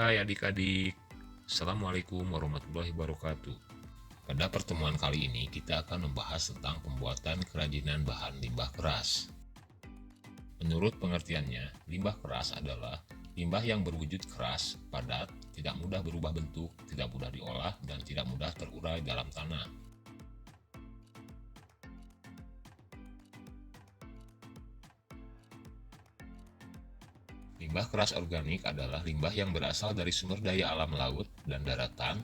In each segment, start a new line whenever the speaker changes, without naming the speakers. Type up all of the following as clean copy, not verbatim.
Hai adik-adik, Assalamualaikum warahmatullahi wabarakatuh. Pada pertemuan kali ini kita akan membahas tentang pembuatan kerajinan bahan limbah keras. Menurut pengertiannya, limbah keras adalah limbah yang berwujud keras, padat, tidak mudah berubah bentuk, tidak mudah diolah, dan tidak mudah terurai dalam tanah. Limbah keras organik adalah limbah yang berasal dari sumber daya alam laut dan daratan,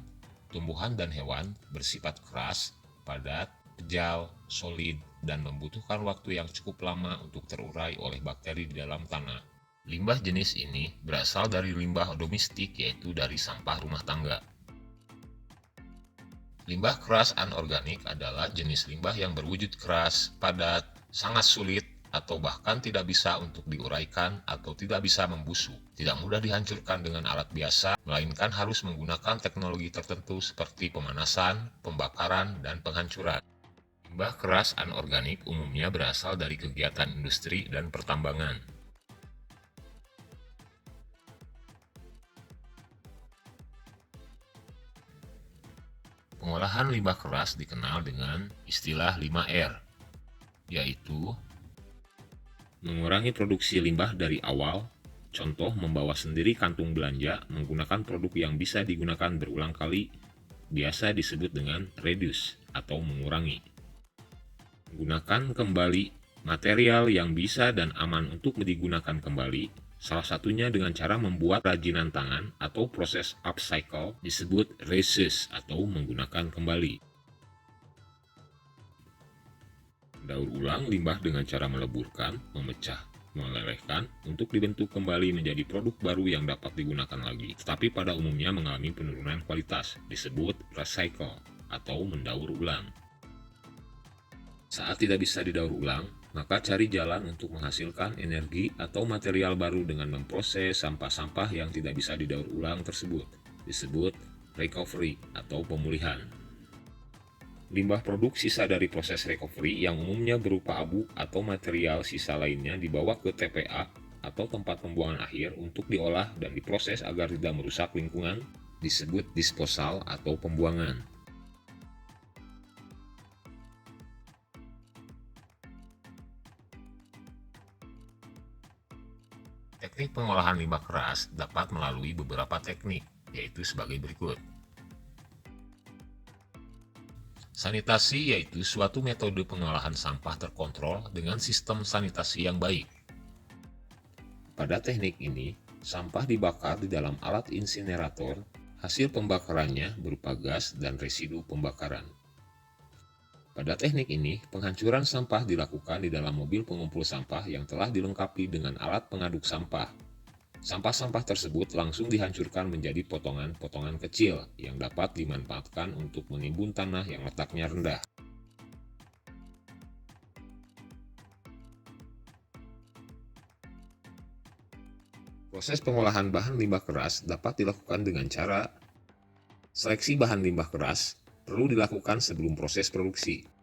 tumbuhan dan hewan, bersifat keras, padat, kejal, solid, dan membutuhkan waktu yang cukup lama untuk terurai oleh bakteri di dalam tanah. Limbah jenis ini berasal dari limbah domestik, yaitu dari sampah rumah tangga. Limbah keras anorganik adalah jenis limbah yang berwujud keras, padat, sangat sulit, atau bahkan tidak bisa untuk diuraikan atau tidak bisa membusuk. Tidak mudah dihancurkan dengan alat biasa, melainkan harus menggunakan teknologi tertentu seperti pemanasan, pembakaran, dan penghancuran. Limbah keras anorganik umumnya berasal dari kegiatan industri dan pertambangan. Pengolahan limbah keras dikenal dengan istilah 5R, yaitu mengurangi produksi limbah dari awal, contoh membawa sendiri kantung belanja menggunakan produk yang bisa digunakan berulang kali, biasa disebut dengan reduce atau mengurangi. Gunakan kembali material yang bisa dan aman untuk digunakan kembali, salah satunya dengan cara membuat kerajinan tangan atau proses upcycle disebut reuse atau menggunakan kembali. Daur ulang limbah dengan cara meleburkan, memecah, melelehkan untuk dibentuk kembali menjadi produk baru yang dapat digunakan lagi, tetapi pada umumnya mengalami penurunan kualitas, disebut recycle atau mendaur ulang. Saat tidak bisa didaur ulang, maka cari jalan untuk menghasilkan energi atau material baru dengan memproses sampah-sampah yang tidak bisa didaur ulang tersebut, disebut recovery atau pemulihan. Limbah produk sisa dari proses recovery yang umumnya berupa abu atau material sisa lainnya dibawa ke TPA atau tempat pembuangan akhir untuk diolah dan diproses agar tidak merusak lingkungan, disebut disposal atau pembuangan. Teknik pengolahan limbah keras dapat melalui beberapa teknik, yaitu sebagai berikut. Sanitasi yaitu suatu metode pengolahan sampah terkontrol dengan sistem sanitasi yang baik. Pada teknik ini, sampah dibakar di dalam alat insinerator, hasil pembakarannya berupa gas dan residu pembakaran. Pada teknik ini, penghancuran sampah dilakukan di dalam mobil pengumpul sampah yang telah dilengkapi dengan alat pengaduk sampah. Sampah-sampah tersebut langsung dihancurkan menjadi potongan-potongan kecil yang dapat dimanfaatkan untuk menimbun tanah yang letaknya rendah. Proses pengolahan bahan limbah keras dapat dilakukan dengan cara seleksi bahan limbah keras perlu dilakukan sebelum proses produksi.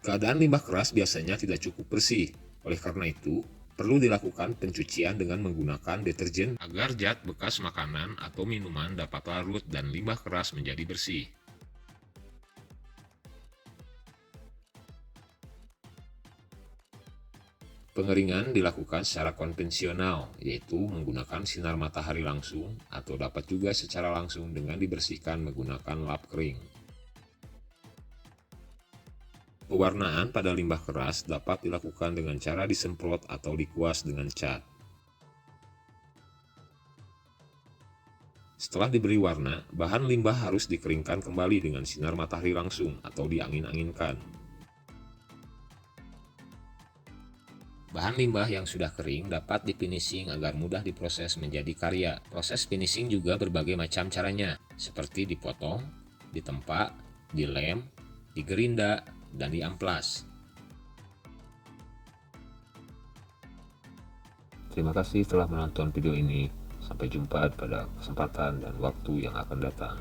Keadaan limbah keras biasanya tidak cukup bersih, oleh karena itu, perlu dilakukan pencucian dengan menggunakan deterjen agar zat bekas makanan atau minuman dapat larut dan limbah keras menjadi bersih. Pengeringan dilakukan secara konvensional, yaitu menggunakan sinar matahari langsung atau dapat juga secara langsung dengan dibersihkan menggunakan lap kering. Pewarnaan pada limbah keras dapat dilakukan dengan cara disemprot atau dikuas dengan cat. Setelah diberi warna, bahan limbah harus dikeringkan kembali dengan sinar matahari langsung atau diangin-anginkan. Bahan limbah yang sudah kering dapat difinishing agar mudah diproses menjadi karya. Proses finishing juga berbagai macam caranya, seperti dipotong, ditempa, dilem, digerinda, dan diamplas. Terima kasih telah menonton video ini. Sampai jumpa pada kesempatan dan waktu yang akan datang.